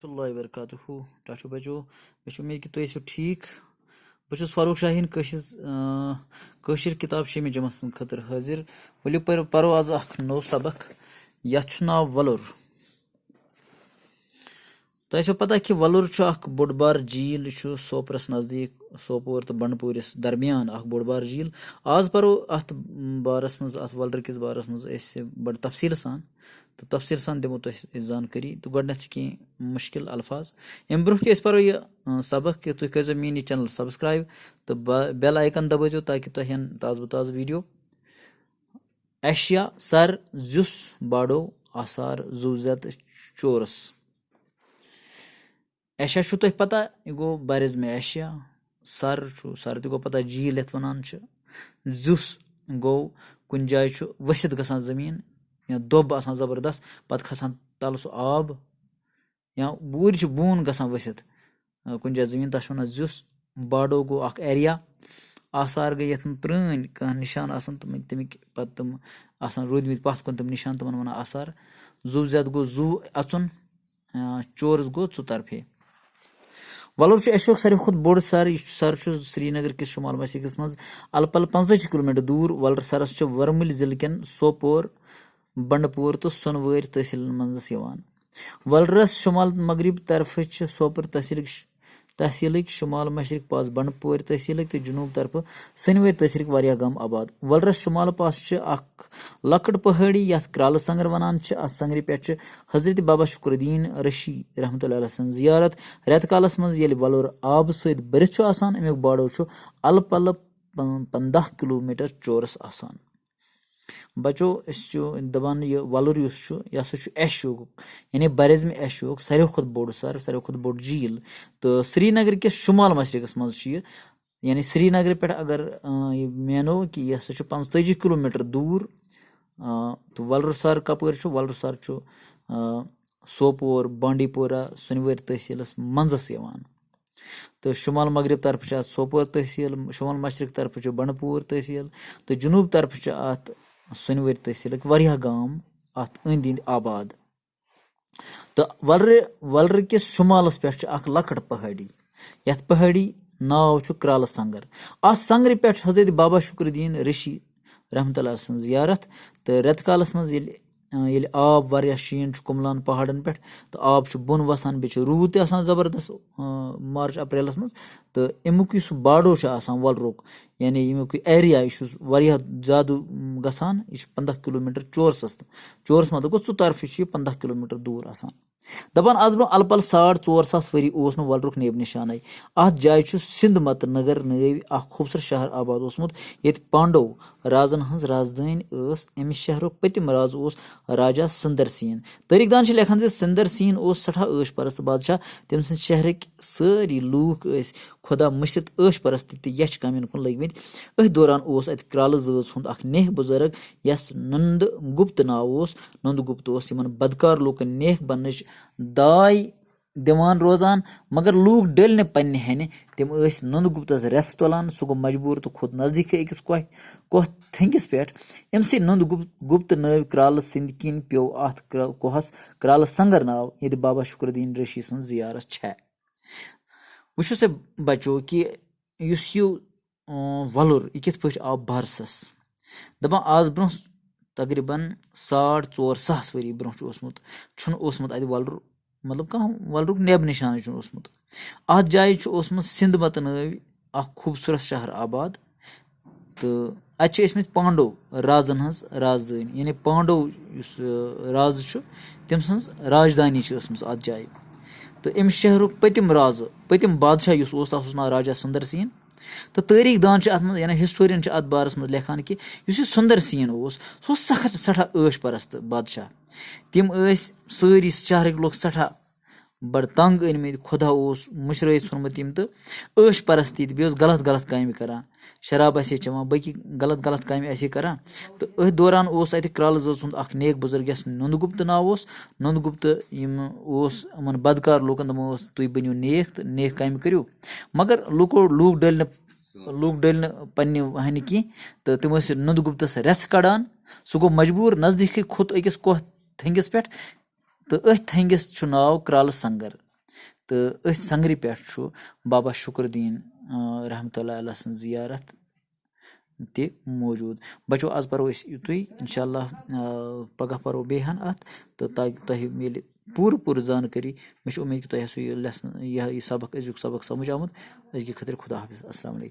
اللہ وبرکاتہ ٹاٹو بچو مےٚ چھُ اُمید کہِ تُہۍ ٲسِو ٹھیٖک بہٕ چھُس فاروق شاہیٖن کٲشِر کِتاب شیٚمہِ جمٲژ سٕنٛدِ خٲطرٕ حٲضِر ؤلِو پَرو آز اکھ نوٚو سبق یتھ چھُ ناو وۄلُر تۄہہِ آسیو پتہ کہِ وۄلُر چھُ اکھ بوٚڑ بار جھیٖل یہِ چھُ سوپرس نزدیٖک سوپور تہٕ بنڈپوٗرِس درمیان اکھ بوٚڑ بار جھیٖل آز پرو اتھ بارس منٛز اتھ وۄلرٕ کِس بارس منٛز أسۍ بڑٕ تفصیٖل سان تہٕ تفصیٖل سان دِمو تۄہہِ أسۍ زانکٲری تہٕ گۄڈٕنٮ۪تھ چھِ کینٛہہ مُشکِل الفاظ اَمہِ برونٛہہ کہِ أسۍ پرو یہِ سبق کہِ تُہۍ کٔرۍزیو میٲنۍ یہِ چینل سبسکرایب تہٕ بیل آیکن دبٲیزیو تاکہِ تۄہہِ یِن تازٕ تازٕ ویٖڈیو ایشیا سر زیُس باڈو آثار زُو زیٚد چورس ایشیا چھُو تۄہہِ پتہ یہِ گوٚو بر اعظمِ ایشیا سر چھُ سر تہِ گوٚو پتہ جھیٖل یتھ وَنان چھِ زیُس گوٚو کُنہِ جایہِ چھُ ؤسِتھ گژھان زٔمیٖن یا دۄب آسان زبردست پتہٕ کھسان تلہٕ سُہ آب یا بوٗرۍ چھِ بوٗن گژھان ؤسِتھ کُنہِ جایہِ زٔمیٖن تتھ چھِ وَنان زیُس باڈو گوٚو اکھ ایریا آثار گٔے یتھ منٛز پرٲنۍ کانٛہہ نِشان آسان تَمِکۍ پتہٕ تِم آسان روٗدمٕتۍ پتھ کُن تِم نِشان تِمن وَنان آثار زُو زیٚد گوٚو زُو اَژُن چورس گوٚو ژُطرفے وۄلُر چھُ ایشیاہُک ساروی کھۄتہٕ بوٚڑ سر یہِ سر چھُ سرینگر کِس شُمال مشرقس منٛز الہٕ پلہٕ 45 کِلوٗمیٖٹر دوٗر وۄلرٕ سرس چھِ ورمُلۍ ضلعہٕ کٮ۪ن سوپور بنڈپوٗر تہٕ سۄنہٕ وٲرۍ تحصیٖلن منٛز یِوان وۄلرس شُمال مغرب طرفہٕ چھِ سوپور تحصیٖلٕکۍ شُمال مشرق پاس بنڈپورِ تحصیٖلٕکۍ تہٕ جنوٗب طرفہٕ سۄنہٕ وٲرۍ تحصیٖلٕکۍ واریاہ گام آباد وۄلرس شُمال پاس چھِ اکھ لۄکٕٹ پہٲڑی یتھ کرالہٕ سنگر ونان چھِ اتھ سنگرِ پٮ۪ٹھ چھِ حضرت بابا شُکر الدیٖن رشی رحمتہ اللہ علیہ سٕنٛز زیارت رٮ۪تہٕ کالس منٛز ییٚلہِ وۄلُر آبہٕ سۭتۍ بٔرِتھ چھُ آسان امیُک باڈو چھُ الہٕ پلہٕ 15 کِلوٗمیٖٹر چورس آسان بچو أسۍ چھُ دپان یہِ وۄلُر یُس چھُ یہِ ہسا چھُ ایشیاہُک یعنی بر اعظمِ ایشیاہُک ساروی کھۄتہٕ بوٚڑ سر ساروی کھۄتہٕ بوٚڑ جھیٖل تہٕ سرینگر کِس شُمال مشرقس منٛز چھُ یہِ یعنی سرینگرٕ پٮ۪ٹھ اگر یہِ مینو کہِ یہِ ہسا چھُ 45 کِلوٗمیٖٹر دوٗر تہٕ وۄلرٕ سر کپٲرۍ چھُ وۄلرٕ سر چھُ سوپور بانڈی پورہ سۄنہٕ وٲرۍ تحصیٖلس منٛزس یِوان تہٕ شُمال مغرب طرفہٕ چھِ اتھ سوپور تحصیٖل شُمال مشرق طرفہٕ چھُ بنڈپوٗر تحصیٖل تہٕ جنوٗب طرفہٕ چھِ اتھ سۄنہٕ وٲرۍ تحصیٖلٕکۍ واریاہ گام اتھ أنٛدۍ أنٛدۍ آباد تہٕ وۄلرٕ کِس شُمالس پٮ۪ٹھ چھِ اکھ لۄکٕٹ پہٲڑی یتھ پہٲڑی ناو چھُ کرالہٕ سنگر اتھ سنگرِ پٮ۪ٹھ چھُ حضرت بابا شُکر الدیٖن رشی رحمتہ اللہ سٕنٛز زیارت تہٕ رٮ۪تہٕ کالس منٛز ییٚلہِ آب واریاہ شیٖن چھُ کُملان پہاڑن پٮ۪ٹھ تہٕ آب چھُ بۄن وسان بیٚیہِ چھُ روٗد تہِ آسان زبردست مارٕچ اپریلس منٛز تہٕ امیُک یُس باڈو چھُ آسان وۄلرُک یعنی ییٚمیُک یہِ ایریا یہِ چھُ واریاہ زیادٕ گژھان یہِ چھُ 15 کِلوٗمیٖٹر چورس مطلب گوٚو ژُطرفہٕ چھُ یہِ 15 کِلوٗمیٖٹر دوٗر آسان دپان آز برونٛہہ الہٕ پلہٕ 4.5 ؤری اوس نہٕ وۄلرُک نیب نِشانے اتھ جایہِ چھُ سِنٛد متہٕ نگر نٲوۍ اکھ خوٗبصوٗرت شہر آباد اوسمُت ییٚتہِ پانڈو رازن ہٕنٛز رازدٲنۍ ٲس امہِ شہرُک پٔتِم راز اوس راجا سُندر سین تٲریٖخ دان چھِ لیکھان زِ سُندر سین اوس سٮ۪ٹھاہ عٲش پرست بادشاہ تٔمۍ سٕنٛدِ شہرٕکۍ سٲری لوٗکھ ٲسۍ خۄدا مٔشِت عٲش پرست تہٕ یَچھِ کامٮ۪ن کُن لٔگمٕتۍ أتھۍ دوران اوس اتہِ کرالہٕ زٲژ ہُنٛد اکھ نیک بُزرٕگ یس ننٛد گُپت ناو اوس ننٛد گُپت اوس یِمن بدکار لوٗکن نیک بننٕچ داے دِوان روزان مگر لوٗکھ ڈٔلۍ نہٕ پننہِ ہنہِ تِم ٲسۍ ننٛد گُپتس رٮ۪سہٕ تُلان سُہ گوٚو مجبوٗر تہٕ کھوٚت نزدیٖکھٕے أکِس کۄہ تھٔنٛگِس پٮ۪ٹھ أمسٕے ننٛد گُپت نٲوۍ کرالہٕ سٕنٛدۍ کِنۍ پیوٚو اتھ کۄہس کرالہٕ سنگر ناو ییٚتہِ بابا شُکر الدیٖن رشی سٕنٛز زیارت چھےٚ وٕچھو سا بچو کہِ یُس یہِ وۄلُر یہِ کِتھ پٲٹھۍ آو بارسس دپان آز برونٛہہ تقریٖبن 4.5 ؤری برونٛہہ چھُنہٕ اوسمُت اتہِ وۄلُر مطلب کانٛہہ وۄلرُک نیب نِشانٕے چھُنہٕ اوسمُت اتھ جایہِ چھُ اوسمُت سِنٛد متہٕ نٲوۍ اکھ خوٗبصوٗرت شہر آباد تہٕ اتہِ چھِ ٲسمٕتۍ پانڈو رازن ہٕنٛز رازدٲنۍ یعنی پانڈو یُس راز چھُ تٔمۍ سٕنٛز راجدانی چھِ ٲسمٕژ اتھ جایہِ تہٕ امہِ شہرُک پٔتِم بادشاہ یُس اوس تتھ اوس ناو راجا سُندر سین تہٕ تٲریٖخ دان چھِ اتھ منٛز یعنی ہسٹورین چھِ اتھ بارس منٛز لیکھان کہِ یُس یہِ سُندر سین اوس سُہ اوس سٮ۪ٹھاہ عٲش پرست بادشاہ تِم ٲسۍ سٲری شہرٕکۍ لُکھ سٮ۪ٹھاہ بڑٕ تنگ أنمٕتۍ خۄدا اوس مٔشرٲیِتھ ژھُنمُت تِم تہٕ عٲش پرستی تہِ بیٚیہِ اوس غلط کامہِ کران شراب آسہِ ہے چٮ۪وان باقٕے غلط کامہِ آسہِ ہے کران تہٕ أتھۍ دوران اوس اتہِ کرالہٕ زٲژ ہُنٛد اکھ نیک بُزرگ یس ننٛد گُپت ناو اوس ننٛد گُپت یِم اوس یِمن بدکار لوٗکن دپان اوس تُہۍ بٔنِو نیک تہٕ نیک کامہِ کٔرِو مگر لوٗکھ ڈٔلۍ نہٕ پننہِ ہنہِ کینٛہہ تہٕ تِم ٲسۍ ننٛد گُپتس رٮ۪سہٕ کڑان سُہ گوٚو مجبوٗر نزدیٖکھٕے کھوٚت أکِس کۄہ تھٔنٛگِس پٮ۪ٹھ تہٕ أتھۍ تھٔنٛگِس چھُ ناو کرالہٕ سنگر تہٕ أتھۍ سنگرِ پٮ۪ٹھ چھُ بابا شُکر دیٖن رحمتہ اللہ علیہ سٕنٛز زِیارت تہِ موٗجوٗد. بَچو آز پَرو أسۍ یُتُے اِنشاء اللہ پَگاہ پَرو بیٚیہِ ہَن اَتھ تہٕ تاکہِ تۄہہِ میلہِ پوٗرٕ زانکٲری. مےٚ چھِ اُمید کہِ تۄہہِ آسوٕ یہِ لیسن یہِ سبق أزیُک سبق سَمٕجھ آمُت. أزکہِ خٲطرٕ خُدا حافِظ. اَسلامُ علیکُم.